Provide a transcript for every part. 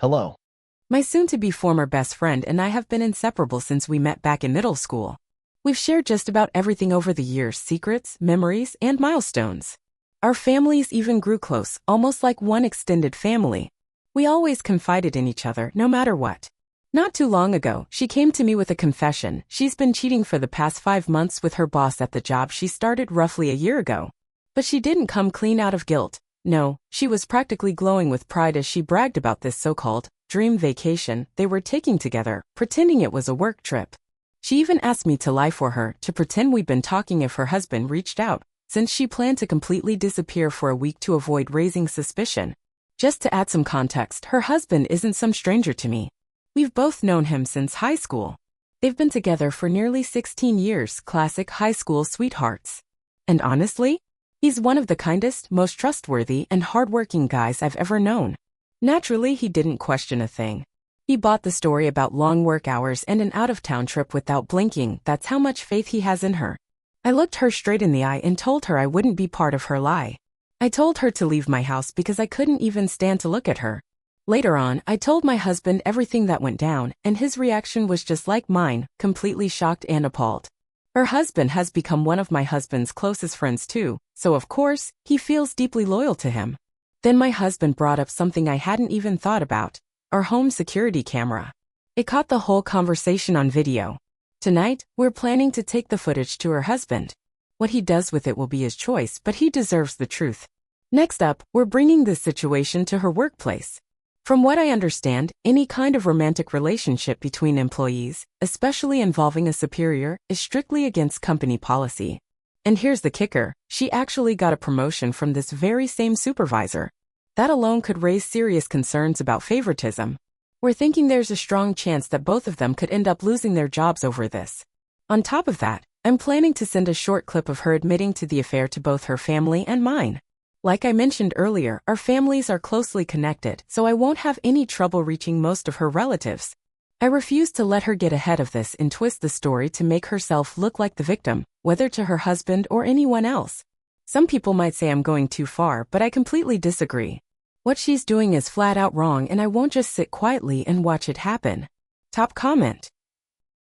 Hello. My soon-to-be former best friend and I have been inseparable since we met back in middle school. We've shared just about everything over the years, secrets, memories, and milestones. Our families even grew close, almost like one extended family. We always confided in each other, no matter what. Not too long ago, she came to me with a confession. She's been cheating for the past 5 months with her boss at the job she started roughly a year ago. But she didn't come clean out of guilt. No, she was practically glowing with pride as she bragged about this so-called dream vacation they were taking together, pretending it was a work trip. She even asked me to lie for her, to pretend we'd been talking if her husband reached out, since she planned to completely disappear for a week to avoid raising suspicion. Just to add some context, her husband isn't some stranger to me. We've both known him since high school. They've been together for nearly 16 years, classic high school sweethearts. And honestly, he's one of the kindest, most trustworthy, and hardworking guys I've ever known. Naturally, he didn't question a thing. He bought the story about long work hours and an out-of-town trip without blinking. That's how much faith he has in her. I looked her straight in the eye and told her I wouldn't be part of her lie. I told her to leave my house because I couldn't even stand to look at her. Later on, I told my husband everything that went down, and his reaction was just like mine, completely shocked and appalled. Her husband has become one of my husband's closest friends too, so of course, he feels deeply loyal to him. Then my husband brought up something I hadn't even thought about: our home security camera. It caught the whole conversation on video. Tonight, we're planning to take the footage to her husband. What he does with it will be his choice, but he deserves the truth. Next up, we're bringing this situation to her workplace. From what I understand, any kind of romantic relationship between employees, especially involving a superior, is strictly against company policy. And here's the kicker: she actually got a promotion from this very same supervisor. That alone could raise serious concerns about favoritism. We're thinking there's a strong chance that both of them could end up losing their jobs over this. On top of that, I'm planning to send a short clip of her admitting to the affair to both her family and mine. Like I mentioned earlier, our families are closely connected, so I won't have any trouble reaching most of her relatives. I refuse to let her get ahead of this and twist the story to make herself look like the victim, whether to her husband or anyone else. Some people might say I'm going too far, but I completely disagree. What she's doing is flat out wrong, and I won't just sit quietly and watch it happen. Top comment.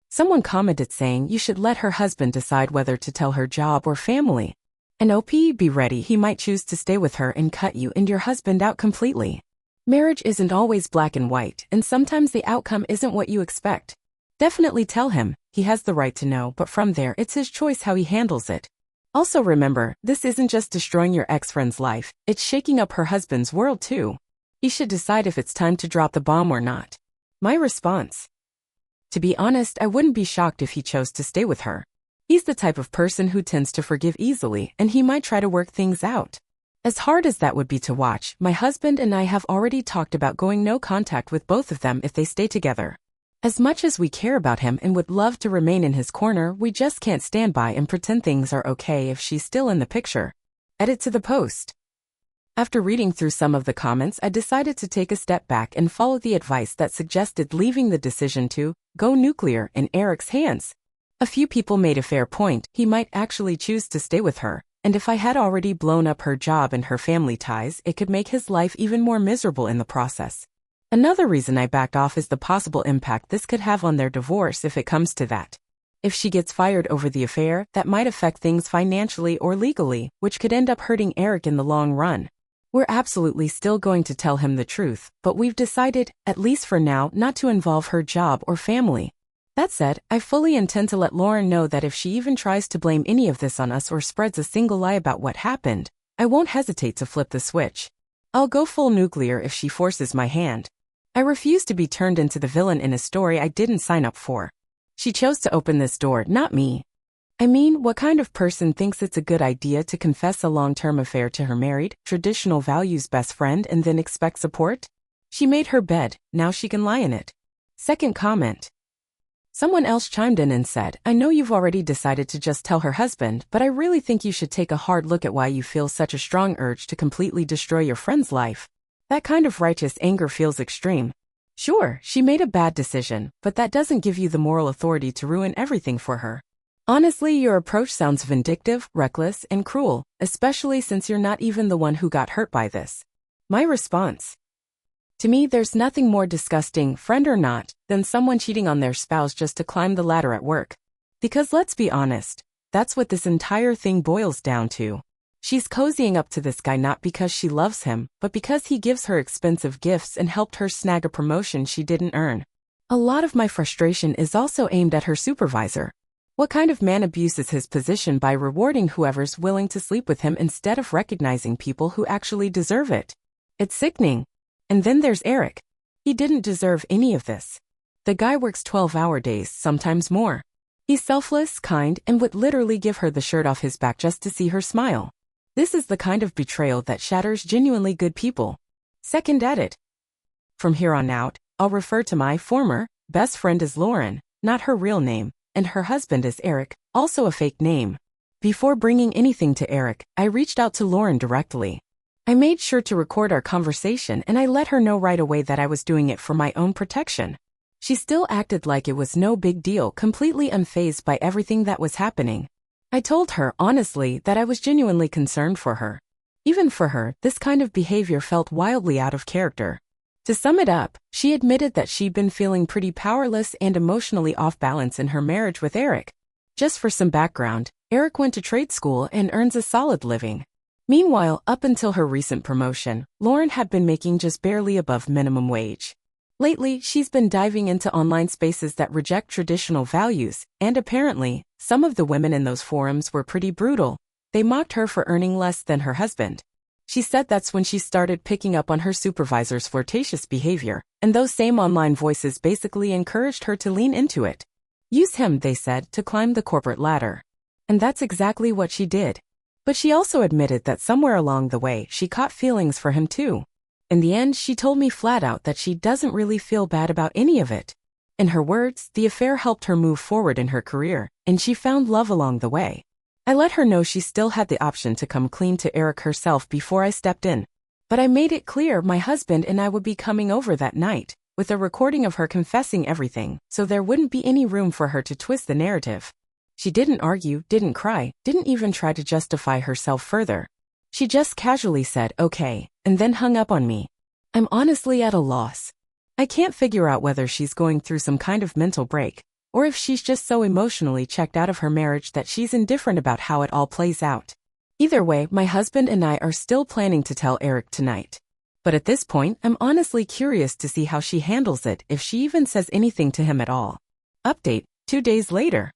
Someone commented saying you should let her husband decide whether to tell her job or family. And be ready, he might choose to stay with her and cut you and your husband out completely. Marriage isn't always black and white, and sometimes the outcome isn't what you expect. Definitely tell him, he has the right to know, but from there it's his choice how he handles it. Also remember, this isn't just destroying your ex-friend's life, it's shaking up her husband's world too. He should decide if it's time to drop the bomb or not. My response: to be honest, I wouldn't be shocked if he chose to stay with her. He's the type of person who tends to forgive easily, and he might try to work things out. As hard as that would be to watch, my husband and I have already talked about going no contact with both of them if they stay together. As much as we care about him and would love to remain in his corner, we just can't stand by and pretend things are okay if she's still in the picture. Edit to the post. After reading through some of the comments, I decided to take a step back and follow the advice that suggested leaving the decision to go nuclear in Eric's hands. A few people made a fair point: he might actually choose to stay with her, and if I had already blown up her job and her family ties, it could make his life even more miserable in the process. Another reason I backed off is the possible impact this could have on their divorce if it comes to that. If she gets fired over the affair, that might affect things financially or legally, which could end up hurting Eric in the long run. We're absolutely still going to tell him the truth, but we've decided, at least for now, not to involve her job or family. That said, I fully intend to let Lauren know that if she even tries to blame any of this on us or spreads a single lie about what happened, I won't hesitate to flip the switch. I'll go full nuclear if she forces my hand. I refuse to be turned into the villain in a story I didn't sign up for. She chose to open this door, not me. I mean, what kind of person thinks it's a good idea to confess a long-term affair to her married, traditional values best friend and then expect support? She made her bed, now she can lie in it. Second comment. Someone else chimed in and said, I know you've already decided to just tell her husband, but I really think you should take a hard look at why you feel such a strong urge to completely destroy your friend's life. That kind of righteous anger feels extreme. Sure, she made a bad decision, but that doesn't give you the moral authority to ruin everything for her. Honestly, your approach sounds vindictive, reckless, and cruel, especially since you're not even the one who got hurt by this. My response: To me, there's nothing more disgusting, friend or not, than someone cheating on their spouse just to climb the ladder at work. Because let's be honest, that's what this entire thing boils down to. She's cozying up to this guy not because she loves him, but because he gives her expensive gifts and helped her snag a promotion she didn't earn. A lot of my frustration is also aimed at her supervisor. What kind of man abuses his position by rewarding whoever's willing to sleep with him instead of recognizing people who actually deserve it? It's sickening. And then there's Eric. He didn't deserve any of this. The guy works 12-hour days, sometimes more. He's selfless, kind, and would literally give her the shirt off his back just to see her smile. This is the kind of betrayal that shatters genuinely good people. Second at it. From here on out, I'll refer to my former best friend as Lauren, not her real name, and her husband as Eric, also a fake name. Before bringing anything to Eric, I reached out to Lauren directly. I made sure to record our conversation and I let her know right away that I was doing it for my own protection. She still acted like it was no big deal, completely unfazed by everything that was happening. I told her, honestly, that I was genuinely concerned for her. Even for her, this kind of behavior felt wildly out of character. To sum it up, she admitted that she'd been feeling pretty powerless and emotionally off balance in her marriage with Eric. Just for some background, Eric went to trade school and earns a solid living. Meanwhile, up until her recent promotion, Lauren had been making just barely above minimum wage. Lately, she's been diving into online spaces that reject traditional values, and apparently, some of the women in those forums were pretty brutal. They mocked her for earning less than her husband. She said that's when she started picking up on her supervisor's flirtatious behavior, and those same online voices basically encouraged her to lean into it. Use him, they said, to climb the corporate ladder. And that's exactly what she did. But she also admitted that somewhere along the way she caught feelings for him too. In the end, she told me flat out that she doesn't really feel bad about any of it. In her words, the affair helped her move forward in her career, and she found love along the way. I let her know she still had the option to come clean to Eric herself before I stepped in. But I made it clear my husband and I would be coming over that night, with a recording of her confessing everything, so there wouldn't be any room for her to twist the narrative. She didn't argue, didn't cry, didn't even try to justify herself further. She just casually said, okay, and then hung up on me. I'm honestly at a loss. I can't figure out whether she's going through some kind of mental break, or if she's just so emotionally checked out of her marriage that she's indifferent about how it all plays out. Either way, my husband and I are still planning to tell Eric tonight. But at this point, I'm honestly curious to see how she handles it, if she even says anything to him at all. Update, 2 days later.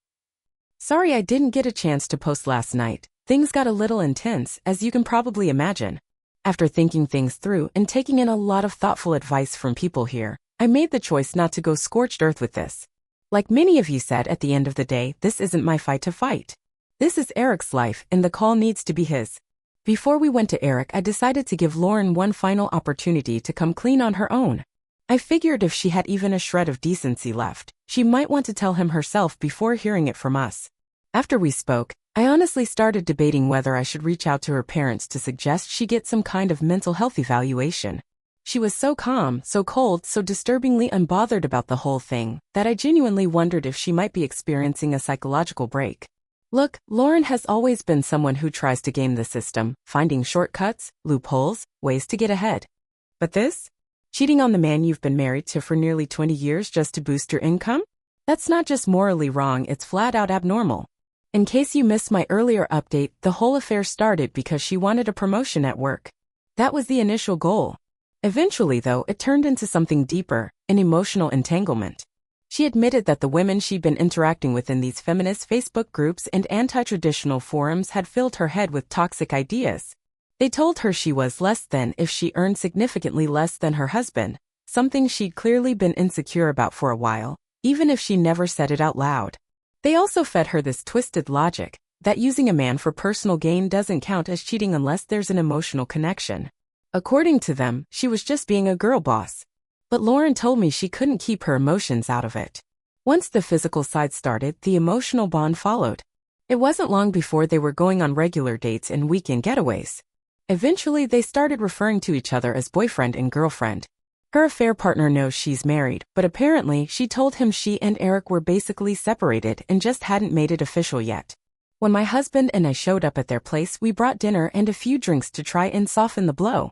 Sorry I didn't get a chance to post last night. Things got a little intense, as you can probably imagine. After thinking things through and taking in a lot of thoughtful advice from people here, I made the choice not to go scorched earth with this. Like many of you said, at the end of the day, this isn't my fight to fight. This is Eric's life, and the call needs to be his. Before we went to Eric, I decided to give Lauren one final opportunity to come clean on her own. I figured if she had even a shred of decency left, she might want to tell him herself before hearing it from us. After we spoke, I honestly started debating whether I should reach out to her parents to suggest she get some kind of mental health evaluation. She was so calm, so cold, so disturbingly unbothered about the whole thing, that I genuinely wondered if she might be experiencing a psychological break. Look, Lauren has always been someone who tries to game the system, finding shortcuts, loopholes, ways to get ahead. But this? Cheating on the man you've been married to for nearly 20 years just to boost your income? That's not just morally wrong, it's flat out abnormal. In case you missed my earlier update, the whole affair started because she wanted a promotion at work. That was the initial goal. Eventually, though, it turned into something deeper, an emotional entanglement. She admitted that the women she'd been interacting with in these feminist Facebook groups and anti-traditional forums had filled her head with toxic ideas. They told her she was less than if she earned significantly less than her husband, something she'd clearly been insecure about for a while, even if she never said it out loud. They also fed her this twisted logic, that using a man for personal gain doesn't count as cheating unless there's an emotional connection. According to them, she was just being a girl boss. But Lauren told me she couldn't keep her emotions out of it. Once the physical side started, the emotional bond followed. It wasn't long before they were going on regular dates and weekend getaways. Eventually, they started referring to each other as boyfriend and girlfriend. Her affair partner knows she's married, but apparently she told him she and Eric were basically separated and just hadn't made it official yet. When my husband and I showed up at their place, we brought dinner and a few drinks to try and soften the blow.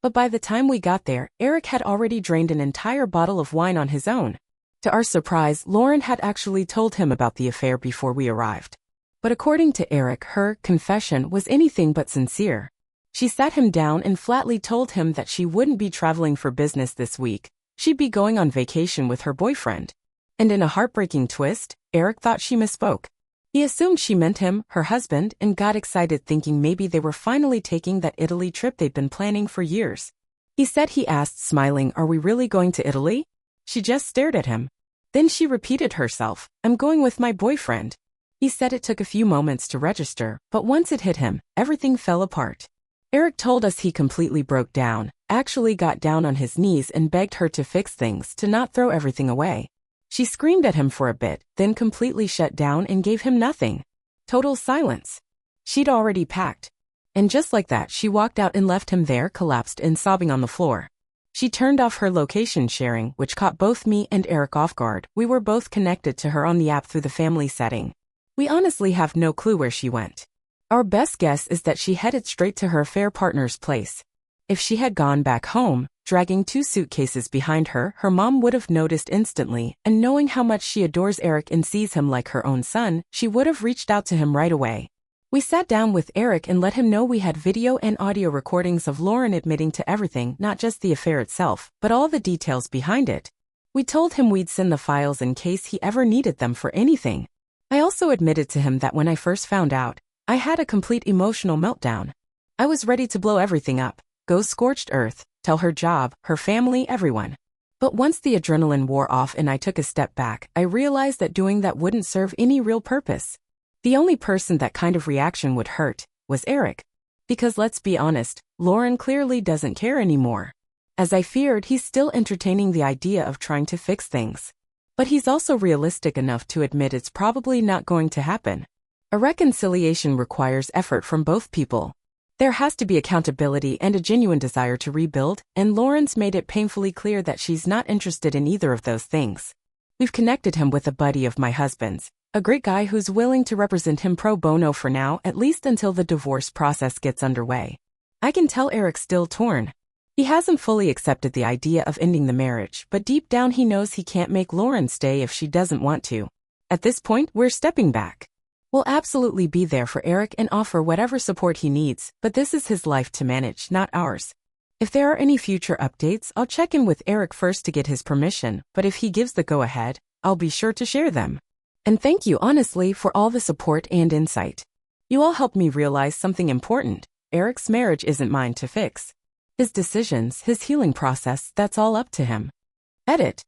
But by the time we got there, Eric had already drained an entire bottle of wine on his own. To our surprise, Lauren had actually told him about the affair before we arrived. But according to Eric, her confession was anything but sincere. She sat him down and flatly told him that she wouldn't be traveling for business this week. She'd be going on vacation with her boyfriend. And in a heartbreaking twist, Eric thought she misspoke. He assumed she meant him, her husband, and got excited thinking maybe they were finally taking that Italy trip they'd been planning for years. He said he asked, smiling, "Are we really going to Italy?" She just stared at him. Then she repeated herself, "I'm going with my boyfriend." He said it took a few moments to register, but once it hit him, everything fell apart. Eric told us he completely broke down, actually got down on his knees and begged her to fix things, to not throw everything away. She screamed at him for a bit, then completely shut down and gave him nothing. Total silence. She'd already packed. And just like that, she walked out and left him there, collapsed and sobbing on the floor. She turned off her location sharing, which caught both me and Eric off guard. We were both connected to her on the app through the family setting. We honestly have no clue where she went. Our best guess is that she headed straight to her affair partner's place. If she had gone back home, dragging 2 suitcases behind her, her mom would have noticed instantly, and knowing how much she adores Eric and sees him like her own son, she would have reached out to him right away. We sat down with Eric and let him know we had video and audio recordings of Lauren admitting to everything, not just the affair itself, but all the details behind it. We told him we'd send the files in case he ever needed them for anything. I also admitted to him that when I first found out, I had a complete emotional meltdown. I was ready to blow everything up, go scorched earth, tell her job, her family, everyone. But once the adrenaline wore off and I took a step back, I realized that doing that wouldn't serve any real purpose. The only person that kind of reaction would hurt was Eric. Because let's be honest, Lauren clearly doesn't care anymore. As I feared, he's still entertaining the idea of trying to fix things. But he's also realistic enough to admit it's probably not going to happen. A reconciliation requires effort from both people. There has to be accountability and a genuine desire to rebuild, and Lauren's made it painfully clear that she's not interested in either of those things. We've connected him with a buddy of my husband's, a great guy who's willing to represent him pro bono for now, at least until the divorce process gets underway. I can tell Eric's still torn. He hasn't fully accepted the idea of ending the marriage, but deep down he knows he can't make Lauren stay if she doesn't want to. At this point, we're stepping back. We'll absolutely be there for Eric and offer whatever support he needs, but this is his life to manage, not ours. If there are any future updates, I'll check in with Eric first to get his permission, but if he gives the go-ahead, I'll be sure to share them. And thank you honestly for all the support and insight. You all helped me realize something important. Eric's marriage isn't mine to fix. His decisions, his healing process, that's all up to him. Edit.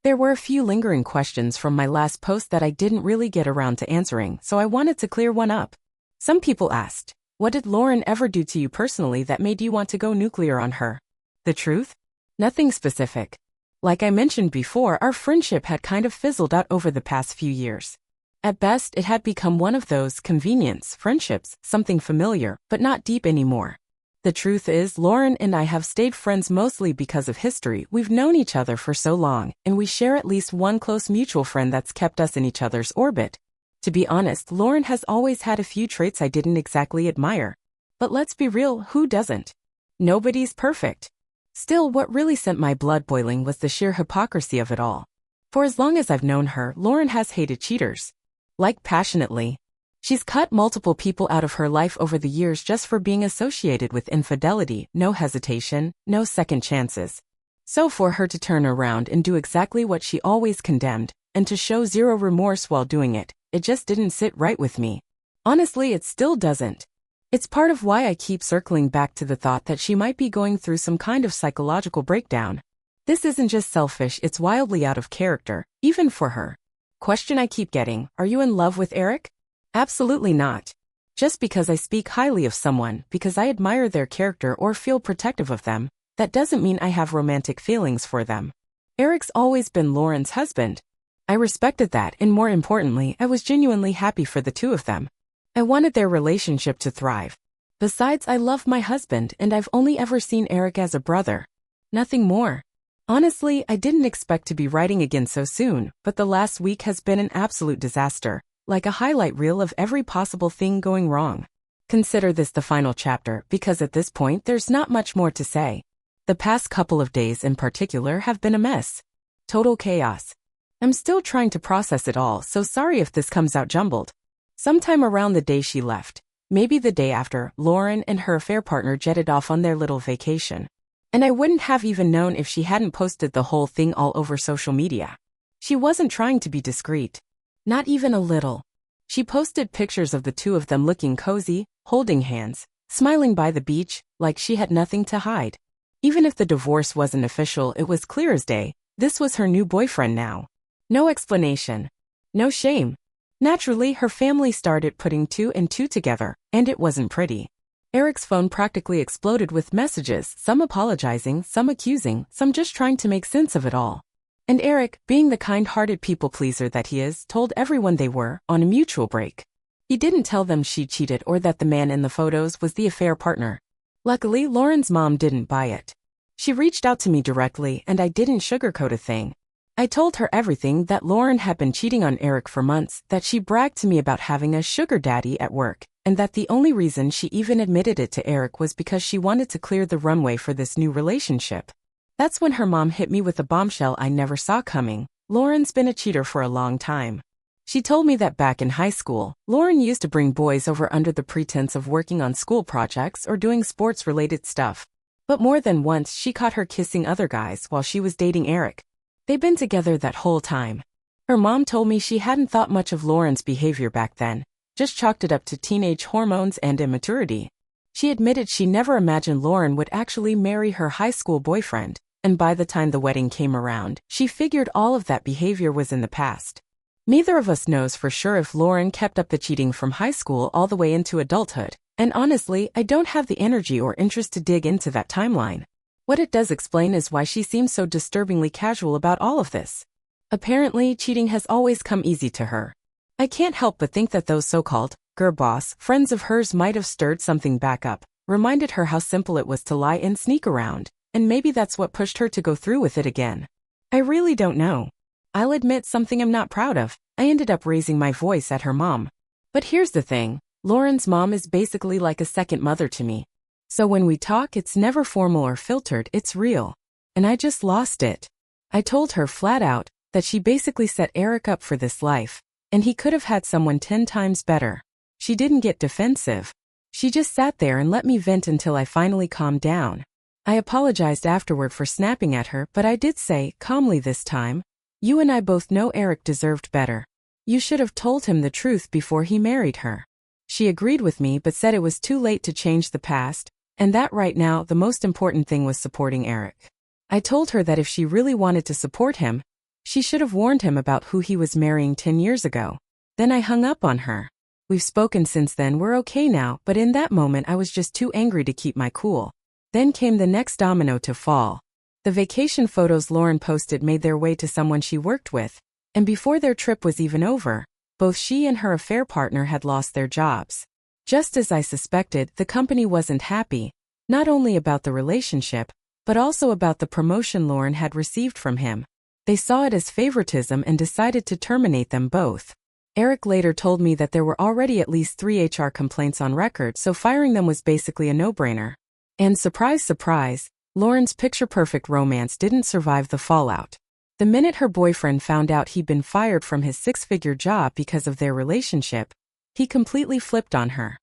There were a few lingering questions from my last post that I didn't really get around to answering, so I wanted to clear one up. Some people asked, what did Lauren ever do to you personally that made you want to go nuclear on her? The truth? Nothing specific. Like I mentioned before, our friendship had kind of fizzled out over the past few years. At best, it had become one of those convenience friendships, something familiar, but not deep anymore. The truth is, Lauren and I have stayed friends mostly because of history. We've known each other for so long, and we share at least one close mutual friend that's kept us in each other's orbit. To be honest, Lauren has always had a few traits I didn't exactly admire. But let's be real, who doesn't? Nobody's perfect. Still, what really sent my blood boiling was the sheer hypocrisy of it all. For as long as I've known her, Lauren has hated cheaters. Like passionately. She's cut multiple people out of her life over the years just for being associated with infidelity, no hesitation, no second chances. So for her to turn around and do exactly what she always condemned, and to show zero remorse while doing it, it just didn't sit right with me. Honestly, it still doesn't. It's part of why I keep circling back to the thought that she might be going through some kind of psychological breakdown. This isn't just selfish, it's wildly out of character, even for her. Question I keep getting, are you in love with Eric? Absolutely not. Just because I speak highly of someone, because I admire their character or feel protective of them, that doesn't mean I have romantic feelings for them. Eric's always been Lauren's husband. I respected that, and more importantly, I was genuinely happy for the two of them. I wanted their relationship to thrive. Besides, I love my husband, and I've only ever seen Eric as a brother. Nothing more. Honestly, I didn't expect to be writing again so soon, but the last week has been an absolute disaster. Like a highlight reel of every possible thing going wrong. Consider this the final chapter because at this point there's not much more to say. The past couple of days in particular have been a mess. Total chaos. I'm still trying to process it all, so sorry if this comes out jumbled. Sometime around the day she left, maybe the day after, Lauren and her affair partner jetted off on their little vacation. And I wouldn't have even known if she hadn't posted the whole thing all over social media. She wasn't trying to be discreet. Not even a little. She posted pictures of the two of them looking cozy, holding hands, smiling by the beach, like she had nothing to hide. Even if the divorce wasn't official, it was clear as day, this was her new boyfriend now. No explanation. No shame. Naturally, her family started putting two and two together, and it wasn't pretty. Eric's phone practically exploded with messages, some apologizing, some accusing, some just trying to make sense of it all. And Eric, being the kind-hearted people-pleaser that he is, told everyone they were on a mutual break. He didn't tell them she cheated or that the man in the photos was the affair partner. Luckily, Lauren's mom didn't buy it. She reached out to me directly and I didn't sugarcoat a thing. I told her everything, that Lauren had been cheating on Eric for months, that she bragged to me about having a sugar daddy at work, and that the only reason she even admitted it to Eric was because she wanted to clear the runway for this new relationship. That's when her mom hit me with a bombshell I never saw coming. Lauren's been a cheater for a long time. She told me that back in high school, Lauren used to bring boys over under the pretense of working on school projects or doing sports-related stuff. But more than once she caught her kissing other guys while she was dating Eric. They'd been together that whole time. Her mom told me she hadn't thought much of Lauren's behavior back then, just chalked it up to teenage hormones and immaturity. She admitted she never imagined Lauren would actually marry her high school boyfriend, and by the time the wedding came around, she figured all of that behavior was in the past. Neither of us knows for sure if Lauren kept up the cheating from high school all the way into adulthood, and honestly, I don't have the energy or interest to dig into that timeline. What it does explain is why she seems so disturbingly casual about all of this. Apparently, cheating has always come easy to her. I can't help but think that those so-called girl boss friends of hers might have stirred something back up, reminded her how simple it was to lie and sneak around, and maybe that's what pushed her to go through with it again. I really don't know. I'll admit something I'm not proud of. I ended up raising my voice at her mom. But here's the thing, Lauren's mom is basically like a second mother to me. So when we talk, it's never formal or filtered, it's real. And I just lost it. I told her flat out that she basically set Eric up for this life, and he could have had someone 10 times better. She didn't get defensive. She just sat there and let me vent until I finally calmed down. I apologized afterward for snapping at her, but I did say, calmly this time, "You and I both know Eric deserved better. You should have told him the truth before he married her." She agreed with me but said it was too late to change the past, and that right now the most important thing was supporting Eric. I told her that if she really wanted to support him, she should have warned him about who he was marrying 10 years ago. Then I hung up on her. We've spoken since then, we're okay now, but in that moment I was just too angry to keep my cool. Then came the next domino to fall. The vacation photos Lauren posted made their way to someone she worked with, and before their trip was even over, both she and her affair partner had lost their jobs. Just as I suspected, the company wasn't happy, not only about the relationship, but also about the promotion Lauren had received from him. They saw it as favoritism and decided to terminate them both. Eric later told me that there were already at least 3 HR complaints on record, so firing them was basically a no-brainer. And surprise, surprise, Lauren's picture-perfect romance didn't survive the fallout. The minute her boyfriend found out he'd been fired from his 6-figure job because of their relationship, he completely flipped on her.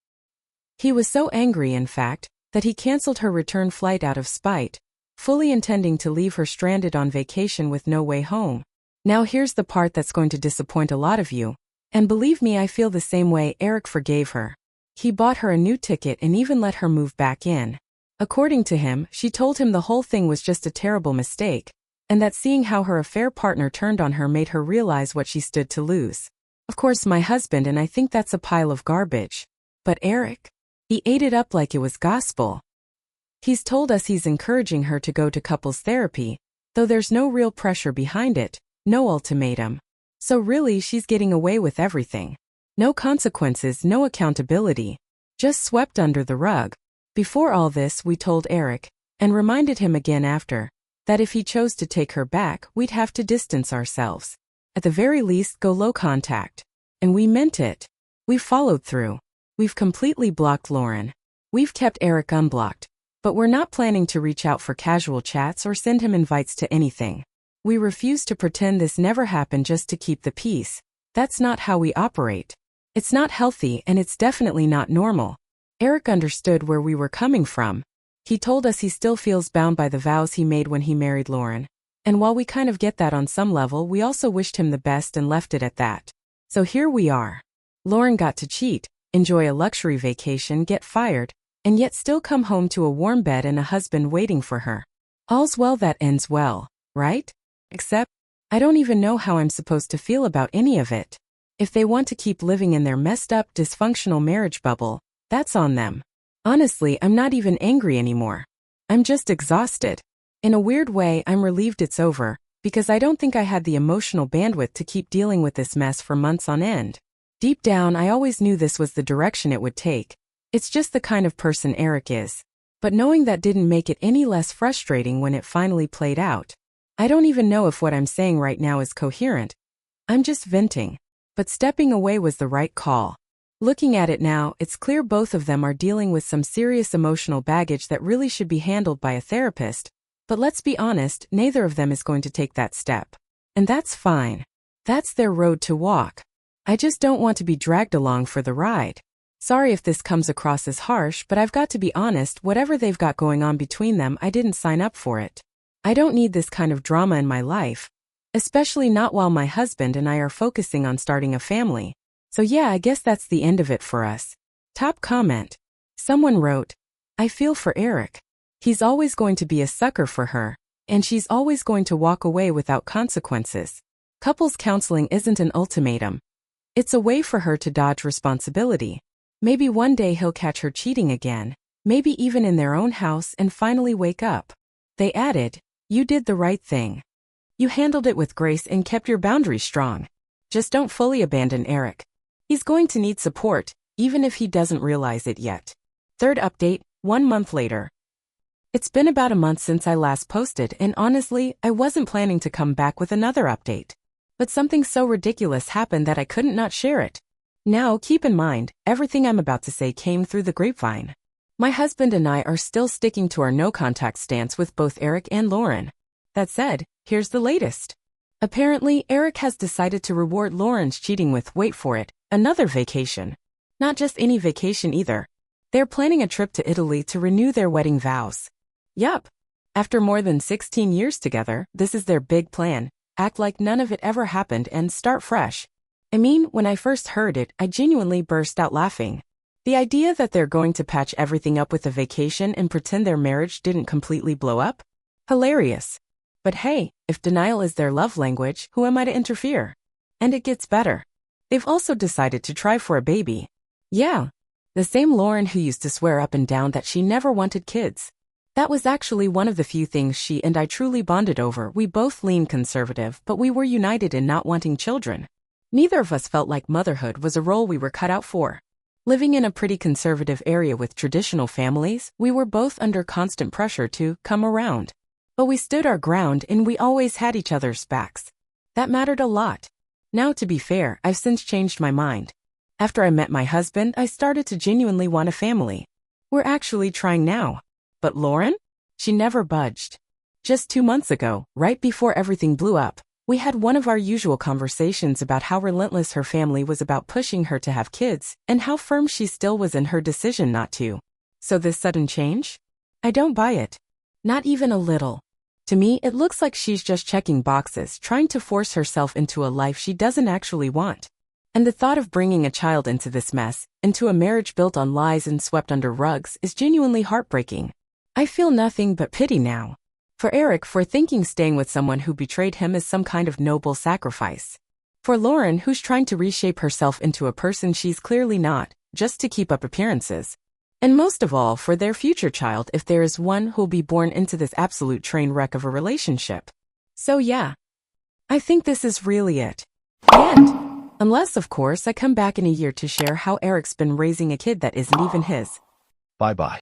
He was so angry, in fact, that he canceled her return flight out of spite, fully intending to leave her stranded on vacation with no way home. Now here's the part that's going to disappoint a lot of you. And believe me, I feel the same way. Eric forgave her. He bought her a new ticket and even let her move back in. According to him, she told him the whole thing was just a terrible mistake, and that seeing how her affair partner turned on her made her realize what she stood to lose. Of course, my husband and I think that's a pile of garbage. But Eric? He ate it up like it was gospel. He's told us he's encouraging her to go to couples therapy, though there's no real pressure behind it, no ultimatum. So really, she's getting away with everything. No consequences, no accountability. Just swept under the rug. Before all this, we told Eric, and reminded him again after, that if he chose to take her back, we'd have to distance ourselves. At the very least, go low contact. And we meant it. We followed through. We've completely blocked Lauren. We've kept Eric unblocked, but we're not planning to reach out for casual chats or send him invites to anything. We refuse to pretend this never happened just to keep the peace. That's not how we operate. It's not healthy and it's definitely not normal. Eric understood where we were coming from. He told us he still feels bound by the vows he made when he married Lauren. And while we kind of get that on some level, we also wished him the best and left it at that. So here we are. Lauren got to cheat, enjoy a luxury vacation, get fired, and yet still come home to a warm bed and a husband waiting for her. All's well that ends well, right? Except, I don't even know how I'm supposed to feel about any of it. If they want to keep living in their messed up, dysfunctional marriage bubble, that's on them. Honestly, I'm not even angry anymore. I'm just exhausted. In a weird way, I'm relieved it's over, because I don't think I had the emotional bandwidth to keep dealing with this mess for months on end. Deep down, I always knew this was the direction it would take. It's just the kind of person Eric is. But knowing that didn't make it any less frustrating when it finally played out. I don't even know if what I'm saying right now is coherent. I'm just venting. But stepping away was the right call. Looking at it now, it's clear both of them are dealing with some serious emotional baggage that really should be handled by a therapist. But let's be honest, neither of them is going to take that step. And that's fine. That's their road to walk. I just don't want to be dragged along for the ride. Sorry if this comes across as harsh, but I've got to be honest, whatever they've got going on between them, I didn't sign up for it. I don't need this kind of drama in my life. Especially not while my husband and I are focusing on starting a family. So yeah, I guess that's the end of it for us. Top comment. Someone wrote, I feel for Eric. He's always going to be a sucker for her, and she's always going to walk away without consequences. Couples counseling isn't an ultimatum. It's a way for her to dodge responsibility. Maybe one day he'll catch her cheating again, maybe even in their own house, and finally wake up. They added, you did the right thing. You handled it with grace and kept your boundaries strong. Just don't fully abandon Eric. He's going to need support, even if he doesn't realize it yet. Third update, 1 month later. It's been about a month since I last posted, and honestly, I wasn't planning to come back with another update. But something so ridiculous happened that I couldn't not share it. Now, keep in mind, everything I'm about to say came through the grapevine. My husband and I are still sticking to our no-contact stance with both Eric and Lauren. That said, here's the latest. Apparently, Eric has decided to reward Lauren's cheating with, wait for it, another vacation. Not just any vacation either. They're planning a trip to Italy to renew their wedding vows. Yup. After more than 16 years together, this is their big plan. Act like none of it ever happened and start fresh. I mean, when I first heard it, I genuinely burst out laughing. The idea that they're going to patch everything up with a vacation and pretend their marriage didn't completely blow up? Hilarious. But hey, if denial is their love language, who am I to interfere? And it gets better. They've also decided to try for a baby. Yeah. The same Lauren who used to swear up and down that she never wanted kids. That was actually one of the few things she and I truly bonded over. We both leaned conservative, but we were united in not wanting children. Neither of us felt like motherhood was a role we were cut out for. Living in a pretty conservative area with traditional families, we were both under constant pressure to come around. But we stood our ground and we always had each other's backs. That mattered a lot. Now, to be fair, I've since changed my mind. After I met my husband, I started to genuinely want a family. We're actually trying now. But Lauren? She never budged. Just 2 months ago, right before everything blew up, we had one of our usual conversations about how relentless her family was about pushing her to have kids, and how firm she still was in her decision not to. So this sudden change? I don't buy it. Not even a little. To me, it looks like she's just checking boxes, trying to force herself into a life she doesn't actually want. And the thought of bringing a child into this mess, into a marriage built on lies and swept under rugs, is genuinely heartbreaking. I feel nothing but pity now. For Eric, for thinking staying with someone who betrayed him is some kind of noble sacrifice. For Lauren, who's trying to reshape herself into a person she's clearly not, just to keep up appearances. And most of all, for their future child, if there is one who'll be born into this absolute train wreck of a relationship. So yeah, I think this is really it. The end. Unless, of course, I come back in a year to share how Eric's been raising a kid that isn't even his. Bye-bye.